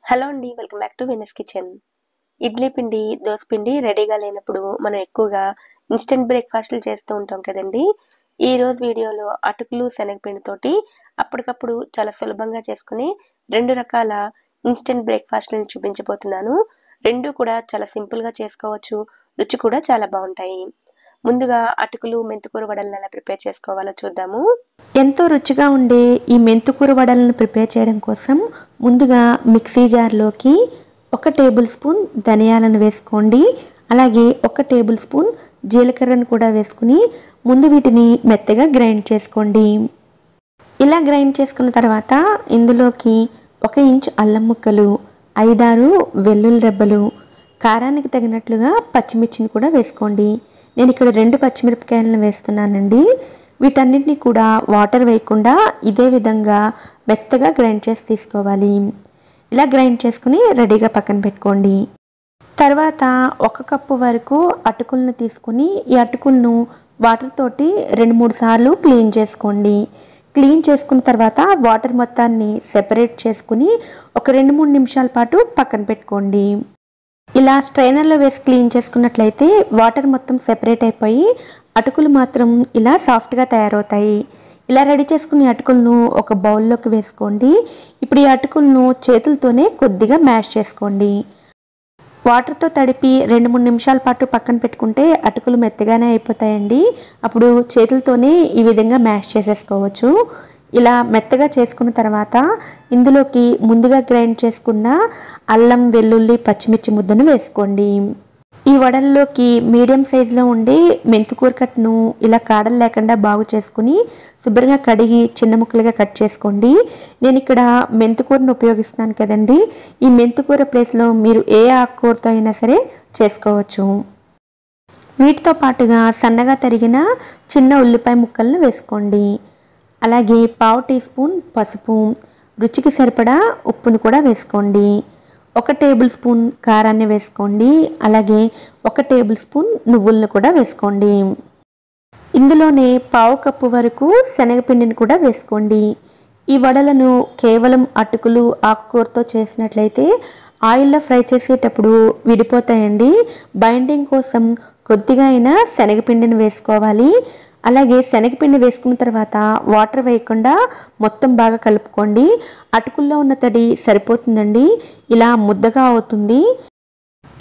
Hello అండి. Welcome back to Venus kitchen. Idli పిండి, దోస పిండి రెడీగా లేనప్పుడు మనం ఎక్కువగా ఇన్‌స్టంట్ బ్రేక్‌ఫాస్ట్‌లు చేస్తూ ఉంటాం కదండీ! ఈరోజు వీడియోలో అటుకులు, శనగపిండితోటి అప్పటికప్పుడు చాలా సులభంగా చేసుకునే 2 రకాల ఇన్‌స్టంట్ బ్రేక్‌ఫాస్ట్‌లని చూపించబోతున్నాను. 2 కూడా చాలా సింపుల్‌గా చేసుకోవచ్చు. రుచి కూడా చాలా బావుంటాయి. ముందుగా అటుకులు, మెంతికూర వడలను ఎలా ప్రిపేర్ చేసుకోవాలో చూద్దాము. ఎంతో రుచిగా ఉండే ఈ మెంతికూర వడలను ప్రిపేర్ చేయడం కోసం ముందుగా మిక్సీ జార్లోకి 1 టేబుల్ స్పూన్ ధనియాలను వేసుకోండి. అలాగే 1 టేబుల్ స్పూన్ జీలకర్రను కూడా వేసుకుని ముందు వీటిని మెత్తగా గ్రైండ్ చేసుకోండి. ఇలా గ్రైండ్ చేసుకున్న తర్వాత ఇందులోకి 1 ఇంచ్ అల్లం ముక్కలు, 5-6 వెల్లుల్లి రెబ్బలు, కారానికి తగినట్లుగా పచ్చిమిర్చిని కూడా వేసుకోండి. నేను ఇక్కడ 2 పచ్చిమిరపకాయలను వేస్తున్నానండి. వీటన్నిటిని కూడా వాటర్ వేయకుండా ఇదే విధంగా మెత్తగా గ్రైండ్ చేసి తీసుకోవాలి. ఇలా గ్రైండ్ చేసుకుని రెడీగా పక్కన పెట్టుకోండి. తర్వాత 1 కప్పు వరకు అటుకులను తీసుకుని ఈ అటుకులను వాటర్ తోటి 2-3 సార్లు క్లీన్ చేసుకోండి. క్లీన్ చేసుకున్న తర్వాత వాటర్ మొత్తాన్ని సెపరేట్ చేసుకుని ఒక 2-3 నిమిషాల పాటు పక్కన పెట్టుకోండి. ఇలా స్ట్రైనర్లో వేసి క్లీన్ చేసుకున్నట్లయితే వాటర్ మొత్తం సెపరేట్ అయిపోయి అటుకులు మాత్రం ఇలా సాఫ్ట్గా తయారవుతాయి. ఇలా రెడీ చేసుకున్న అటుకులను ఒక బౌల్లోకి వేసుకోండి. ఇప్పుడు ఈ అటుకులను చేతులతోనే కొద్దిగా మ్యాష్ చేసుకోండి. వాటర్తో తడిపి 2-3 నిమిషాల పాటు పక్కన పెట్టుకుంటే అటుకులు మెత్తగానే అయిపోతాయండి. అప్పుడు చేతులతోనే ఈ విధంగా మ్యాష్ చేసేసుకోవచ్చు. ఇలా మెత్తగా చేసుకున్న తర్వాత ఇందులోకి ముందుగా గ్రైండ్ చేసుకున్న అల్లం, వెల్లుల్లి, పచ్చిమిర్చి ముద్దను వేసుకోండి. ఈ వడల్లోకి మీడియం సైజులో ఉండే మెంతికూర కట్టును ఇలా కాడలు లేకుండా బాగు చేసుకుని శుభ్రంగా కడిగి చిన్న ముక్కలుగా కట్ చేసుకోండి. నేను ఇక్కడ మెంతికూరను ఉపయోగిస్తున్నాను కదండి. ఈ మెంతికూర ప్లేస్లో మీరు ఏ ఆకుకూరతో అయినా సరే చేసుకోవచ్చు. వీటితో పాటుగా సన్నగా తరిగిన చిన్న ఉల్లిపాయ ముక్కలను వేసుకోండి. అలాగే 1/2 టీ స్పూన్ పసుపు, రుచికి సరిపడా ఉప్పును కూడా వేసుకోండి. 1 టేబుల్ స్పూన్ కారాన్ని వేసుకోండి. అలాగే 1 టేబుల్ స్పూన్ నువ్వులను కూడా వేసుకోండి. ఇందులోనే 1/2 కప్పు వరకు శనగపిండిని కూడా వేసుకోండి. ఈ వడలను కేవలం అటుకులు, ఆకుకూరతో చేసినట్లయితే ఆయిల్లో ఫ్రై చేసేటప్పుడు విడిపోతాయండి. బైండింగ్ కోసం కొద్దిగా అయినా శనగపిండిని వేసుకోవాలి. అలాగే శనగపిండి వేసుకున్న తర్వాత వాటర్ వేయకుండా మొత్తం బాగా కలుపుకోండి. అటుకుల్లో ఉన్న తడి సరిపోతుందండి. ఇలా ముద్దగా అవుతుంది.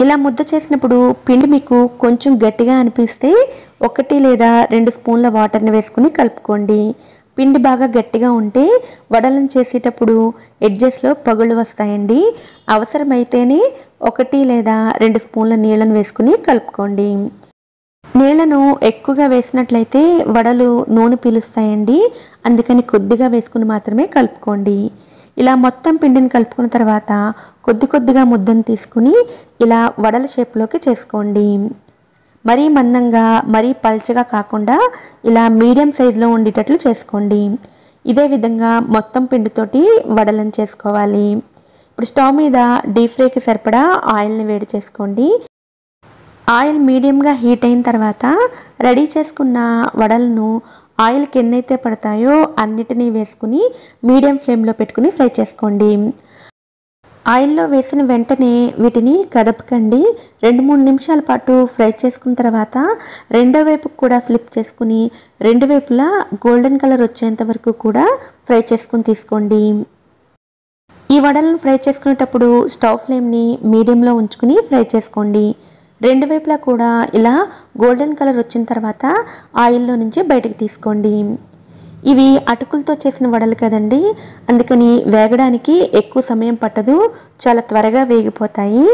ఇలా ముద్ద చేసినప్పుడు పిండి మీకు కొంచెం గట్టిగా అనిపిస్తే 1 లేదా 2 స్పూన్ల వాటర్ని వేసుకుని కలుపుకోండి. పిండి బాగా గట్టిగా ఉంటే వడలను చేసేటప్పుడు ఎడ్జెస్లో పగుళ్ళు వస్తాయండి. అవసరమైతేనే 1 లేదా 2 స్పూన్ల నీళ్ళను వేసుకుని కలుపుకోండి. నీళ్లను ఎక్కువగా వేసినట్లయితే వడలు నూనె పీలుస్తాయండి. అందుకని కొద్దిగా వేసుకుని మాత్రమే కలుపుకోండి. ఇలా మొత్తం పిండిని కలుపుకున్న తర్వాత కొద్దిగా ముద్దను తీసుకుని ఇలా వడల షేప్లోకి చేసుకోండి. మరీ మందంగా, మరీ పల్చగా కాకుండా ఇలా మీడియం సైజులో ఉండేటట్లు చేసుకోండి. ఇదే విధంగా మొత్తం పిండితోటి వడలను చేసుకోవాలి. ఇప్పుడు స్టవ్ మీద డీప్ ఫ్రైకి సరిపడా ఆయిల్ని వేడి చేసుకోండి. ఆయిల్ మీడియంగా హీట్ అయిన తర్వాత రెడీ చేసుకున్న వడలను ఆయిల్కి ఎన్నైతే పడతాయో అన్నిటినీ వేసుకుని మీడియం ఫ్లేమ్లో పెట్టుకుని ఫ్రై చేసుకోండి. ఆయిల్లో వేసిన వెంటనే వీటిని కదపకండి. 2-3 నిమిషాల పాటు ఫ్రై చేసుకున్న తర్వాత రెండో వైపు కూడా ఫ్లిప్ చేసుకుని 2 వైపులా గోల్డెన్ కలర్ వచ్చేంత వరకు కూడా ఫ్రై చేసుకుని తీసుకోండి. ఈ వడలను ఫ్రై చేసుకునేటప్పుడు స్టవ్ ఫ్లేమ్ని మీడియంలో ఉంచుకుని ఫ్రై చేసుకోండి. 2 వైపులా కూడా ఇలా గోల్డెన్ కలర్ వచ్చిన తర్వాత ఆయిల్లో నుంచి బయటకు తీసుకోండి. ఇవి అటుకులతో చేసిన వడలు కదండి. అందుకని వేగడానికి ఎక్కువ సమయం పట్టదు. చాలా త్వరగా వేగిపోతాయి.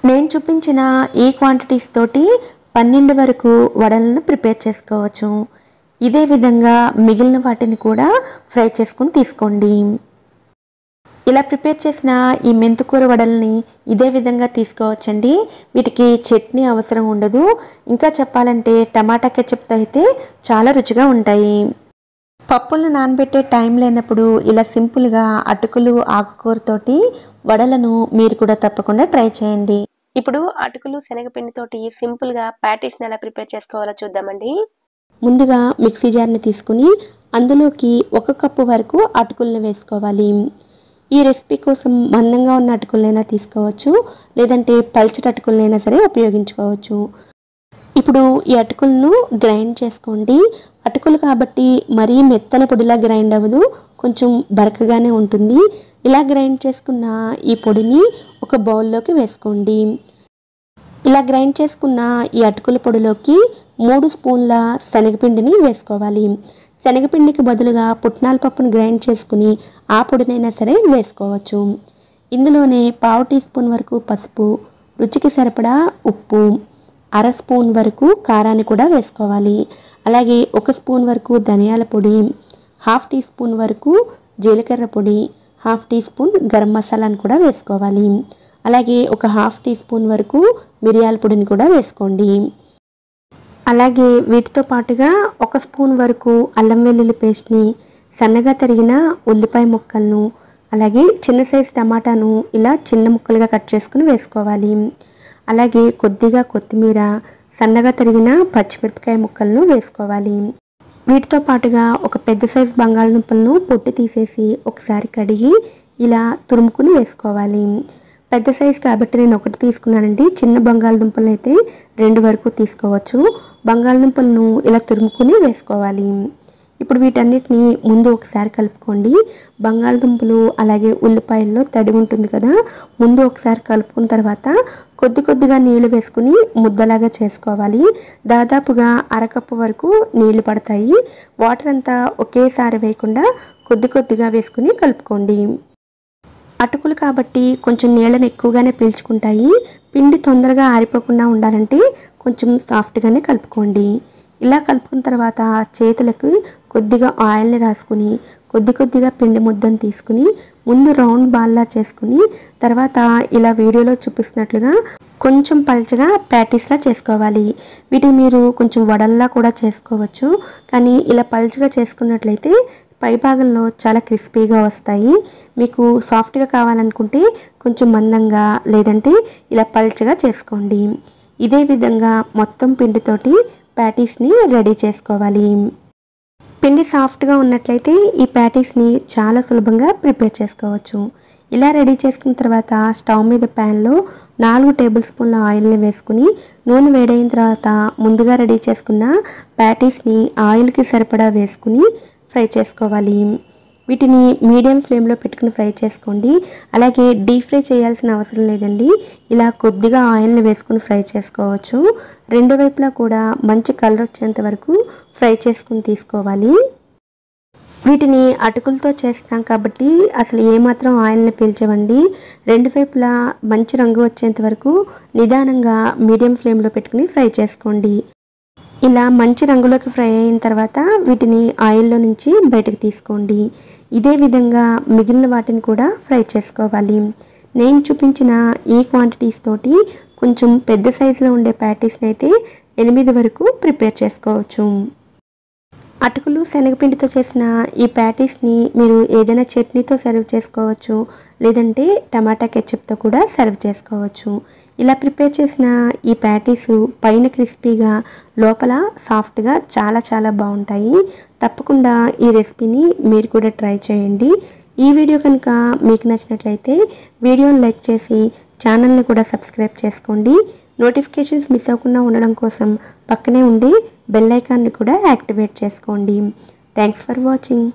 నేను చూపించిన ఈ క్వాంటిటీస్ తోటి 12 వరకు వడలను ప్రిపేర్ చేసుకోవచ్చు. ఇదే విధంగా మిగిలిన వాటిని కూడా ఫ్రై చేసుకుని తీసుకోండి. ఇలా ప్రిపేర్ చేసిన ఈ మెంతికూర వడల్ని ఇదే విధంగా తీసుకోవచ్చండి. వీటికి చట్నీ అవసరం ఉండదు. ఇంకా చెప్పాలంటే టమాటా కెచప్తో అయితే చాలా రుచిగా ఉంటాయి. పప్పులను నానబెట్టే టైం లేనప్పుడు ఇలా సింపుల్గా అటుకులు, ఆకుకూరతోటి వడలను మీరు కూడా తప్పకుండా ట్రై చేయండి. ఇప్పుడు అటుకులు, శనగపిండితోటి సింపుల్గా ప్యాటీస్ని ఎలా ప్రిపేర్ చేసుకోవాలో చూద్దామండి. ముందుగా మిక్సీ జార్ని తీసుకుని అందులోకి 1 కప్పు వరకు అటుకులను వేసుకోవాలి. ఈ రెసిపీ కోసం మందంగా ఉన్న అటుకులైనా తీసుకోవచ్చు, లేదంటే పల్చటి అటుకులైనా సరే ఉపయోగించుకోవచ్చు. ఇప్పుడు ఈ అటుకులను గ్రైండ్ చేసుకోండి. అటుకులు కాబట్టి మరీ మెత్తని పొడిలా గ్రైండ్ అవ్వదు, కొంచెం బరకగానే ఉంటుంది. ఇలా గ్రైండ్ చేసుకున్న ఈ పొడిని ఒక బౌల్లోకి వేసుకోండి. ఇలా గ్రైండ్ చేసుకున్న ఈ అటుకుల పొడిలోకి 3 స్పూన్ల శనగపిండిని వేసుకోవాలి. శనగపిండికి బదులుగా పుట్నాల పప్పును గ్రైండ్ చేసుకుని ఆ పొడినైనా సరే వేసుకోవచ్చు. ఇందులోనే 1/2 టీ స్పూన్ వరకు పసుపు, రుచికి సరిపడా ఉప్పు, 1/2 స్పూన్ వరకు కారాన్ని కూడా వేసుకోవాలి. అలాగే 1 స్పూన్ వరకు ధనియాల పొడి, 1/2 టీ స్పూన్ వరకు జీలకర్ర పొడి, 1/2 టీ స్పూన్ గరం మసాలాను కూడా వేసుకోవాలి. అలాగే 1/2 టీ స్పూన్ వరకు మిరియాల పొడిని కూడా వేసుకోండి. అలాగే వీటితో పాటుగా 1 స్పూన్ వరకు అల్లం వెల్లుల్లి పేస్ట్ని, సన్నగా తరిగిన ఉల్లిపాయ ముక్కలను, అలాగే చిన్న సైజు టమాటాను ఇలా చిన్న ముక్కలుగా కట్ చేసుకుని వేసుకోవాలి. అలాగే కొద్దిగా కొత్తిమీర, సన్నగా తరిగిన పచ్చిమిరపకాయ ముక్కలను వేసుకోవాలి. వీటితో పాటుగా ఒక పెద్ద సైజు బంగాళదుంపలను పొట్టు తీసేసి ఒకసారి కడిగి ఇలా తురుముకుని వేసుకోవాలి. పెద్ద సైజు కాబట్టి నేను 1 తీసుకున్నానండి. చిన్న బంగాళదుంపలు అయితే 2 వరకు తీసుకోవచ్చు. బంగాళదుంపలను ఇలా తురుముకుని వేసుకోవాలి. ఇప్పుడు వీటన్నిటిని ముందు ఒకసారి కలుపుకోండి. బంగాళదుంపలు అలాగే ఉల్లిపాయల్లో తడి ఉంటుంది కదా, ముందు ఒకసారి కలుపుకున్న తర్వాత కొద్దిగా నీళ్లు వేసుకుని ముద్దలాగా చేసుకోవాలి. దాదాపుగా 1/2 కప్పు వరకు నీళ్లు పడతాయి. వాటర్ అంతా ఒకేసారి వేయకుండా కొద్దిగా వేసుకుని కలుపుకోండి. అటుకులు కాబట్టి కొంచెం నీళ్ళని ఎక్కువగానే పీల్చుకుంటాయి. పిండి తొందరగా ఆరిపోకుండా ఉండాలంటే కొంచెం సాఫ్ట్గానే కలుపుకోండి. ఇలా కలుపుకున్న తర్వాత చేతులకు కొద్దిగా ఆయిల్ని రాసుకుని కొద్దిగా పిండి ముద్దను తీసుకుని ముందు రౌండ్ బాల్లా చేసుకుని తర్వాత ఇలా వీడియోలో చూపిస్తున్నట్లుగా కొంచెం పల్చగా ప్యాటీస్లా చేసుకోవాలి. వీటిని మీరు కొంచెం వడల్లా కూడా చేసుకోవచ్చు. కానీ ఇలా పల్చగా చేసుకున్నట్లయితే పై భాగంలో చాలా క్రిస్పీగా వస్తాయి. మీకు సాఫ్ట్గా కావాలనుకుంటే కొంచెం మందంగా, లేదంటే ఇలా పల్చగా చేసుకోండి. ఇదే విధంగా మొత్తం పిండితోటి ప్యాటీస్ని రెడీ చేసుకోవాలి. పిండి సాఫ్ట్గా ఉన్నట్లయితే ఈ ప్యాటీస్ని చాలా సులభంగా ప్రిపేర్ చేసుకోవచ్చు. ఇలా రెడీ చేసుకున్న తర్వాత స్టవ్ మీద ప్యాన్లో 4 టేబుల్ స్పూన్ల ఆయిల్ని వేసుకుని నూనె వేడైన తర్వాత ముందుగా రెడీ చేసుకున్న ప్యాటీస్ని ఆయిల్కి సరిపడా వేసుకుని ఫ్రై చేసుకోవాలి. వీటిని మీడియం ఫ్లేమ్లో పెట్టుకుని ఫ్రై చేసుకోండి. అలాగే డీప్ ఫ్రై చేయాల్సిన అవసరం లేదండి. ఇలా కొద్దిగా ఆయిల్ని వేసుకుని ఫ్రై చేసుకోవచ్చు. 2 వైపులా కూడా మంచి కలర్ వచ్చేంత వరకు ఫ్రై చేసుకుని తీసుకోవాలి. వీటిని అటుకులతో చేస్తాం కాబట్టి అసలు ఏమాత్రం ఆయిల్ని పీల్చవండి. 2 వైపులా మంచి రంగు వచ్చేంత వరకు నిదానంగా మీడియం ఫ్లేమ్లో పెట్టుకుని ఫ్రై చేసుకోండి. ఇలా మంచి రంగులోకి ఫ్రై అయిన తర్వాత వీటిని ఆయిల్లో నుంచి బయటకు తీసుకోండి. ఇదే విధంగా మిగిలిన వాటిని కూడా ఫ్రై చేసుకోవాలి. నేను చూపించిన ఈ క్వాంటిటీస్ తోటి కొంచెం పెద్ద సైజులో ఉండే ప్యాటీస్ని అయితే 8 వరకు ప్రిపేర్ చేసుకోవచ్చు. అటుకులు శనగపిండితో చేసిన ఈ ప్యాటీస్ని మీరు ఏదైనా చట్నీతో సర్వ్ చేసుకోవచ్చు, లేదంటే టమాటా కెచప్తో కూడా సర్వ్ చేసుకోవచ్చు. ఇలా ప్రిపేర్ చేసిన ఈ ప్యాటీస్ పైన క్రిస్పీగా, లోపల సాఫ్ట్గా చాలా బాగుంటాయి. తప్పకుండా ఈ రెసిపీని మీరు కూడా ట్రై చేయండి. ఈ వీడియో కనుక మీకు నచ్చినట్లయితే వీడియోని లైక్ చేసి ఛానల్ని కూడా సబ్స్క్రైబ్ చేసుకోండి. నోటిఫికేషన్స్ మిస్ అవ్వకుండా ఉండడం కోసం పక్కనే ఉండి బెల్ ఐకాన్ని కూడా యాక్టివేట్ చేసుకోండి. Thanks for watching.